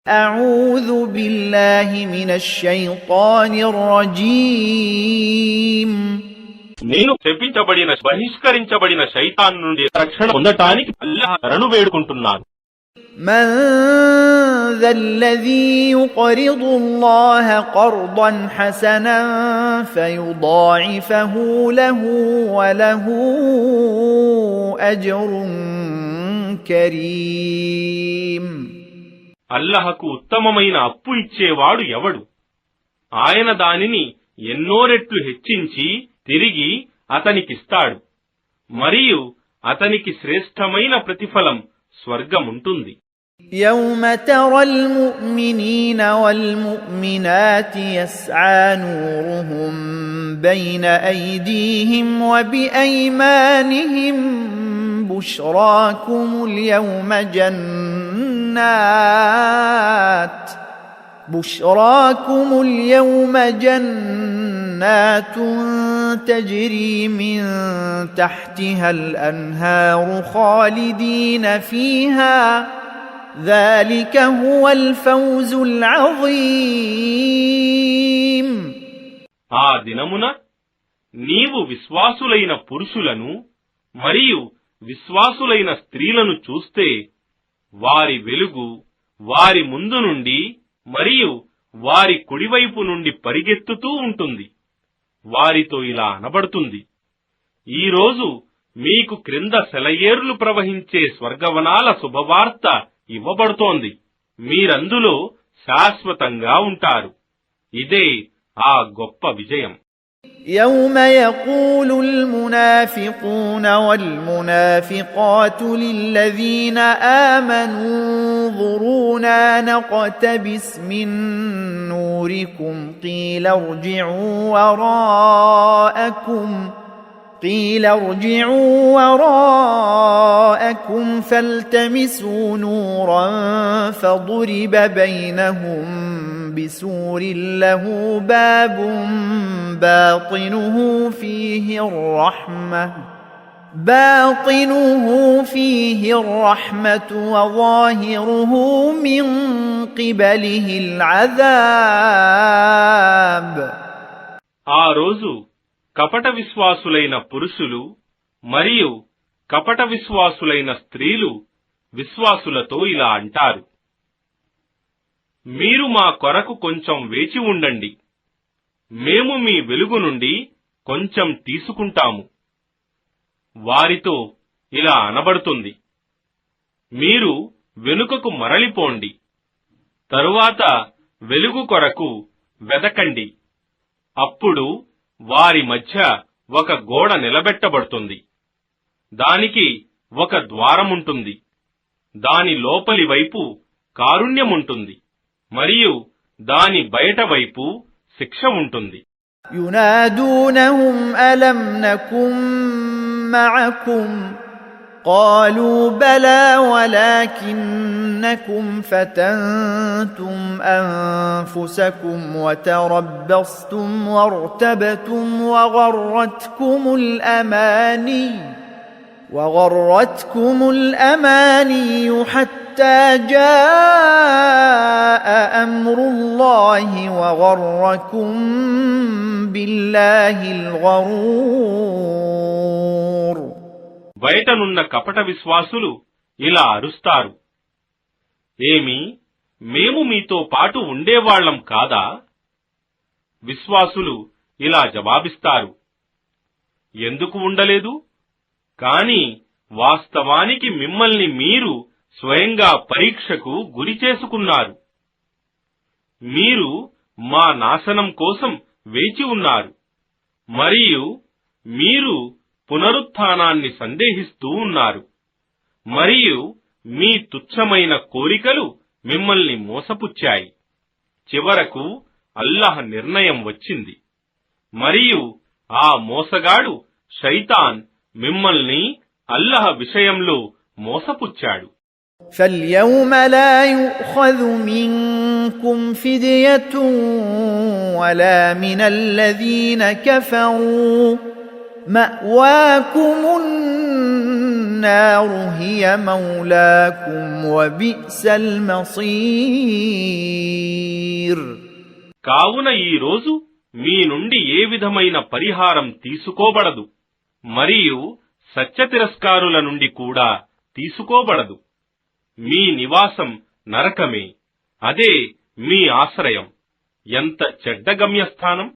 أعوذ بالله من الشيطان الرجيم నేను శపించబడిన బహిష్కరించబడిన శైతాన్ నుండి రక్షణ పొందటానికి అల్లాహ్ శరణు వేడుకుంటున్నాను. من ذا الذي يقرض الله قرضا حسنا فيضاعفه له وله أجر كريم. అల్లాహకు ఉత్తమమైన అప్పు ఇచ్చేవాడు ఎవడు? ఆయన దానిని ఎన్నో రెట్లు హెచ్చించి తిరిగి అతనికిస్తాడు, మరియు అతనికి శ్రేష్టమైన ప్రతిఫలం స్వర్గముంటుంది. يوم ترى المؤمنين والمؤمنات يسعى نورهم بين أيديهم وبأيمانهم بشراكم اليوم جنات تجري من تحتها الأنهار خالدين فيها ذلك هو الفوز العظيم. ఆ దినమున నీవు విశ్వాసులైన పురుషులను మరియు విశ్వాసులైన స్త్రీలను చూస్తే వారి వెలుగు వారి ముందు నుండి మరియు వారి కుడివైపు నుండి పరిగెత్తుతూ ఉంటుంది. వారితో ఇలా అనబడుతుంది, ఈరోజు మీకు క్రింద సెలయేర్లు ప్రవహించే స్వర్గవనాల శుభవార్త ఇవ్వబడుతోంది. మీరందులో శాశ్వతంగా ఉంటారు. ఇదే ఆ గొప్ప విజయం. يوم يقول المنافقون والمنافقات للذين آمنوا انظرونا نقتبس من نوركم قيل ارجعوا وراءكم فالتمسوا نورا فضرب بينهم بسور له باب باطنه فيه الرحمة وظاهره من قبله العذاب. ఆ రోజు కపట విశ్వాసులైన పురుషులు మరియు కపట విశ్వాసులైన స్త్రీలు విశ్వాసులతో ఇలా అంటారు, మీరు మా కొరకు కొంచెం వేచి ఉండండి, మేము మీ వెలుగు నుండి కొంచెం తీసుకుంటాము. వారితో ఇలా అనబడుతుంది, మీరు వెనుకకు మరలిపోండి, తరువాత వెలుగు కొరకు వెదకండి. అప్పుడు వారి మధ్య ఒక గోడ నిలబెట్టబడుతుంది, దానికి ఒక ద్వారముంటుంది, దాని లోపలి వైపు కారుణ్యముంటుంది మరియు దాని బయట వైపు శిక్ష ఉంటుంది. యునాదూనహుం అలం నకుం మఅకుం قالوا بلى ولكنكم فتنتم أنفسكم وتربصتم وارتبتم وغرتكم الأماني حتى جاء أمر الله وغركم بالله الغرور. బయటనున్న కపట విశ్వాసులు ఇలా అరుస్తారు, ఏమి మేము మీతో పాటు ఉండేవాళ్లం కాదా? విశ్వాసులు ఇలా జవాబిస్తారు, ఎందుకు ఉండలేదు? కాని వాస్తవానికి మిమ్మల్ని మీరు స్వయంగా పరీక్షకు గురి చేసుకున్నారు. మీరు మా నాశనం కోసం వేచి ఉన్నారు మరియు మీరు పునరుత్థానాన్ని సందేహిస్తూ ఉన్నారు, మరియు మీ తుచ్చమైన కోరికలు మిమ్మల్ని మోసపుచ్చాయి. చివరకు అల్లాహ్ నిర్ణయం వచ్చింది, మరియు ఆ మోసగాడు శైతాన్ మిమ్మల్ని అల్లాహ్ విషయంలో మోసపుచ్చాడు. فاليوم لا يؤخذ منكم فدية ولا من الذين كفروا مأواكم النار هي مولاكم وبئس المصير. కావున ఈ రోజు మీ నుండి ఏ విధమైన పరిహారం తీసుకోబడదు మరియు సత్య తిరస్కారుల నుండి కూడా తీసుకోబడదు. మీ నివాసం నరకమే, అదే మీ ఆశ్రయం. ఎంత చెడ్డ గమ్యస్థానం!